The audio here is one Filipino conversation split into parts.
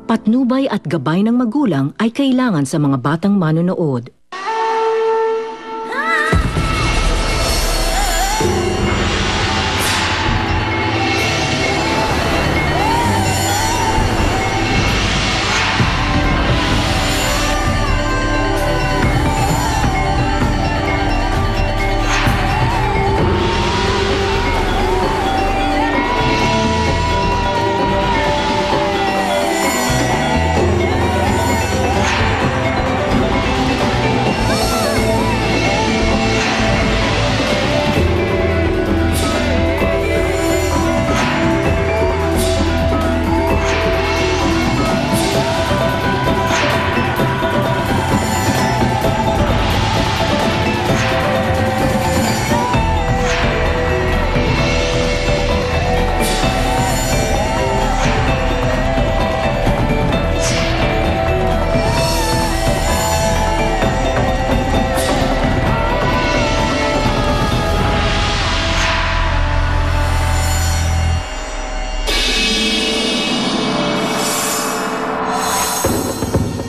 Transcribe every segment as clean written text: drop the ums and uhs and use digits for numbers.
Patnubay at gabay ng magulang ay kailangan sa mga batang manonood.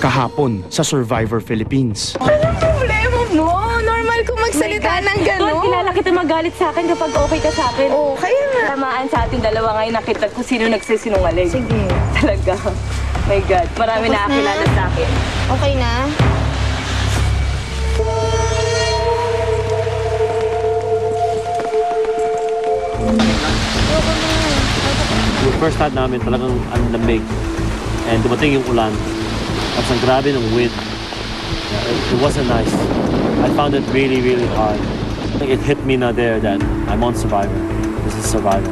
Kahapon sa Survivor Philippines. Anong problema mo? Normal kung magsalita ng gano'n. Kilala kita magalit sa akin kapag okay ka sa akin. Oo, kaya nga. Tamaan sa ating dalawa ngayon nakita kung sino nagsisinungaling. Sige. Talaga. My God, marami Tapos nakakilala na? sa akin. Okay na? Yung first time namin talagang ang lamig. And dumating yung ulan. At ang grabe ng wind. It wasn't nice. I found it really, really hard. It hit me na there that I'm on Survivor. This is Survivor.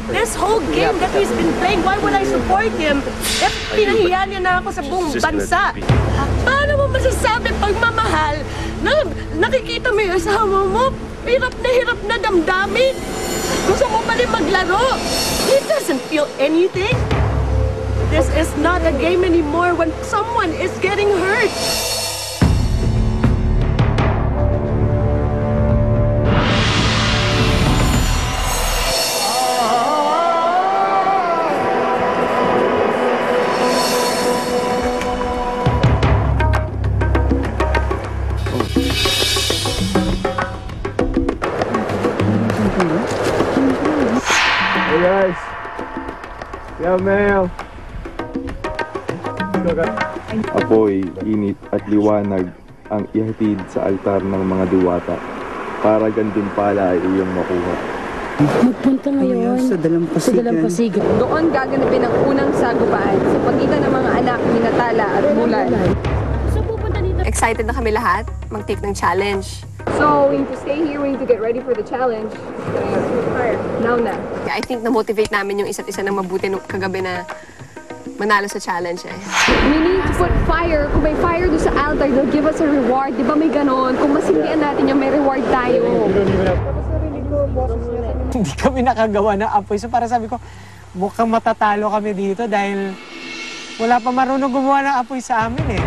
This whole game that he's been playing, why would I support him? If pinahiya niya na ako sa buong bansa. Paano mo masasabi pagmamahal na nakikita mo yung asawa mo, hirap na damdamin? Gusto mo pa rin maglaro? He doesn't feel anything. This is not a game anymore when someone is getting hurt. Hey guys, we have mail. Apoy, init at liwanag ang ihatid sa altar ng mga diwata para gantimpala ay iyong makuha. Magpunta ngayon sa Dalampasigan. Doon gaganapin ang unang sagupaan sa pagitan ng mga anak ni Natala at Mulan. So pupunta dito. Excited na kami lahat mag-take ng challenge. So, we need to stay here, we need to get ready for the challenge. Now na. I think na-motivate namin yung isa't isa ng mabuti nung kagabi na manalo sa challenge eh. We need to put fire. Kung may fire doon sa altar, they'll give us a reward. Di ba may ganon? Kung masindihan natin yung may reward tayo. Hindi kami nakagawa ng apoy. So para sabi ko, mukhang matatalo kami dito dahil wala pa marunong gumawa ng apoy sa amin eh.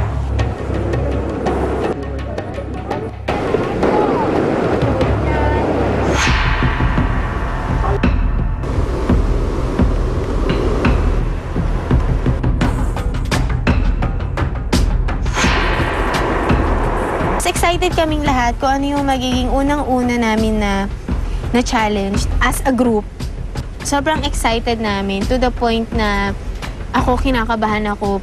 Excited kaming lahat kung ano yung magiging unang-una namin na challenge as a group. Sobrang excited namin to the point na ako kinakabahan ako.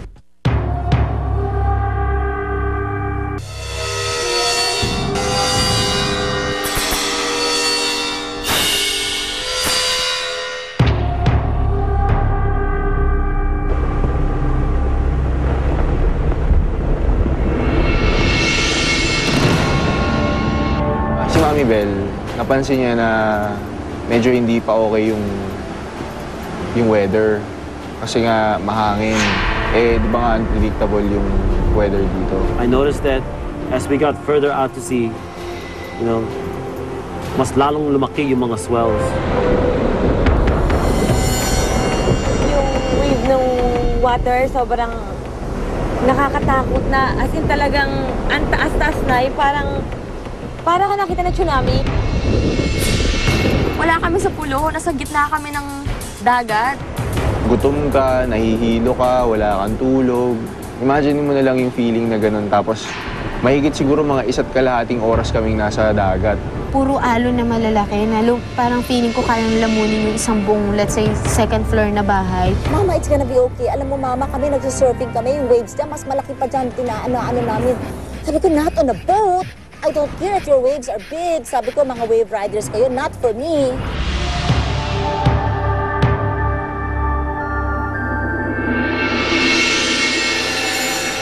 Si Mami Bel, napansin niya na medyo hindi pa okay yung weather. Kasi nga mahangin. Eh, di ba nga unpredictable yung weather dito? I noticed that as we got further out to sea, you know, mas lalong lumaki yung mga swells. Yung water, sobrang nakakatakot na. As in talagang ang taas-taas na, parang ka nakita na tsunami. Wala kami sa pulo, nasa gitna kami ng dagat. Gutom ka, nahihilo ka, wala kang tulog. Imagine mo na lang yung feeling na ganun. Tapos mahigit siguro mga 1.5 oras kaming nasa dagat. Puro alon na malalaki na parang feeling ko kayang lamunin yung isang buong, let's say, second floor na bahay. Mama, it's gonna be okay. Alam mo, Mama, kami nagsusurfing kami. Yung waves dyan, mas malaki pa dyan. Ano namin. Sabi ko, not on a boat. I don't care if your waves are big. Sabi ko, mga wave riders kayo, not for me.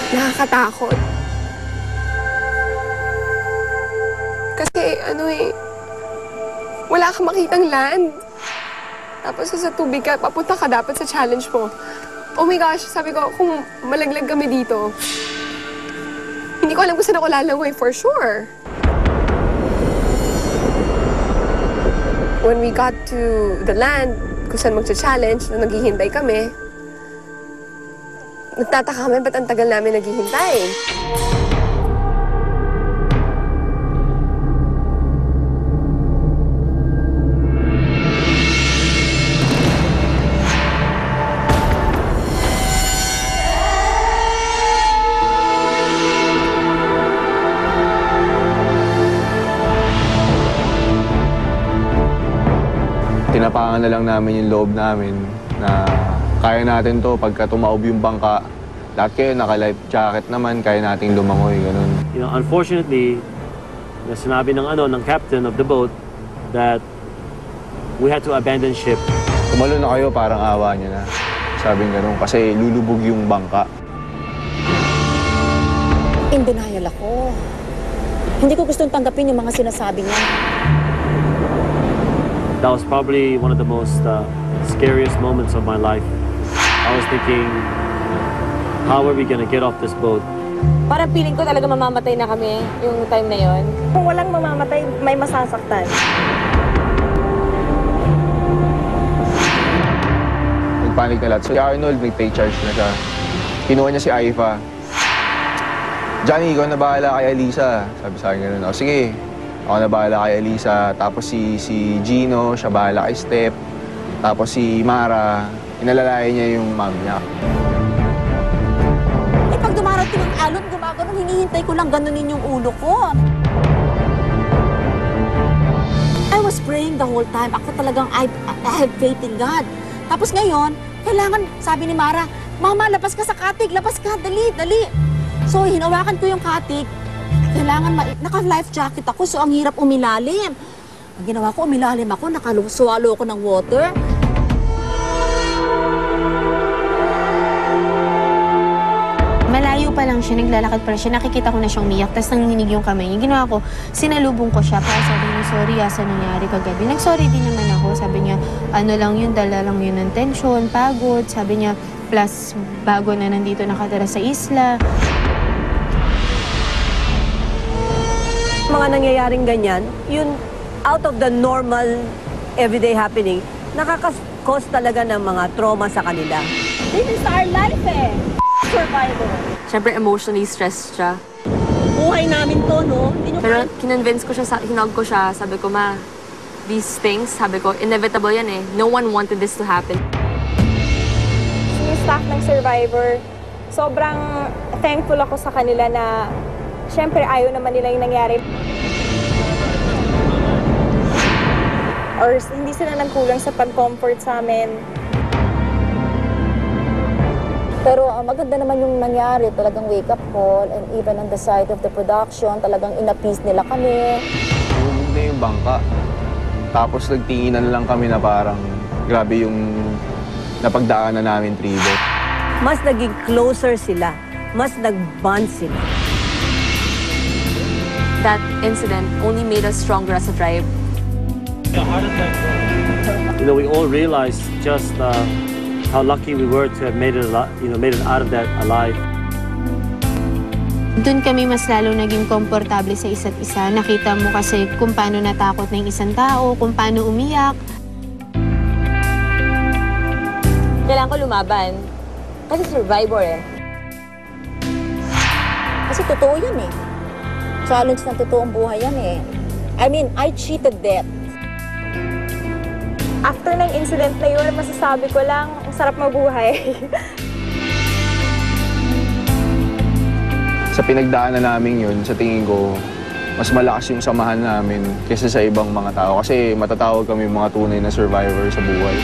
Nakakatakot. Kasi wala kang makitang land. Tapos sa tubig ka, papunta ka dapat sa challenge mo. Oh my gosh, sabi ko, kung malaglag kami dito, hindi ko alam kung saan ako lalangoy for sure. When we got to the land, kung saan magsa-challenge, nung naghihintay kami, nagtataka kami ba't ang tagal namin naghihintay. Tinapangan na lang namin yung loob namin na kaya natin to pagka tumaob yung bangka. Lahat kayo naka-life jacket naman, kaya nating lumangoy, ganun. You know, unfortunately, sinabi ng captain of the boat that we had to abandon ship. Tumalo na kayo, parang awa niya na. Sabing ganun, kasi lulubog yung bangka. In denial ako. Hindi ko gustong tanggapin yung mga sinasabi niya. That was probably one of the most scariest moments of my life. I was thinking, how are we gonna get off this boat? Parang feeling ko talaga mamamatay na kami yung time na yon. Kung walang mamamatay, may masasaktan. Nagpanik na lahat. So si Arnold, nag-take charge na siya. Kinuha niya si Aifa. Johnny, ikaw na bahala kay Alisa. Sabi sa akin gano'n. O sige, ako na bahala kay Alisa. Tapos si Gino, siya bahala kay Steph. Tapos si Mara, inalalayan niya yung mom niya. Eh pag dumarating ang alon, gumagano'n, hinihintay ko lang ganunin yung ulo ko. I was praying the whole time. Ako talagang, I have faith in God. Tapos ngayon, kailangan, sabi ni Mara, Mama, labas ka sa katig, labas ka, dali, dali. So, hinawakan ko yung katig. Kailangan, naka-life jacket ako, so ang hirap umilalim. Ang ginawa ko, umilalim ako, nakalusualo ko ng water. Malayo pa lang siya, naglalakad pa siya, nakikita ko na siyang umiyak, tapos nanginginig yung kamay niya. Ginawa ko, sinalubong ko siya, para sabi niya, sorry, sa nangyari kagabi. Nag-sorry din naman ako, sabi niya, ano lang yun, dala lang yun ng tension, pagod, sabi niya, plus bago na nandito nakatira sa isla. Mga nangyayaring ganyan, yun out of the normal everyday happening, nakaka-cause talaga ng mga trauma sa kanila. This is our life eh. Survival. Siyempre, emotionally stressed siya. Buhay namin to, no? Pero kinonvince ko siya, hinag ko siya, sabi ko, Ma, these things, sabi ko, inevitable yan eh. No one wanted this to happen. Yung staff ng Survivor, sobrang thankful ako sa kanila na syempre ayaw naman nila yung nangyari. Or hindi sila nagkulang sa pag-comfort sa amin. Pero maganda naman yung nangyari, talagang wake-up call, and even on the side of the production, talagang in-appease nila kami. Lumubog na yung bangka. Tapos nagtinginan lang kami na parang grabe yung napagdaanan namin tribo. Mas naging closer sila. Mas nag-bond sila. That incident only made us stronger as a tribe. You know, we all realized just how lucky we were to have made it out of that alive. Doon kami mas lalo naging komportable sa isa't isa. Nakita mo kasi kung paano natakot ng isang tao, kung paano umiyak. Kailangan ko lumaban. Kasi survivor eh. Kasi totoo yan eh. Challenge ng totoong buhay yan eh. I mean, I cheated death. After ng incident na yun, masasabi ko lang, ang sarap mabuhay. Sa pinagdaanan namin yun, sa tingin ko, mas malakas yung samahan namin kaysa sa ibang mga tao. Kasi matatawag kami mga tunay na survivor sa buhay.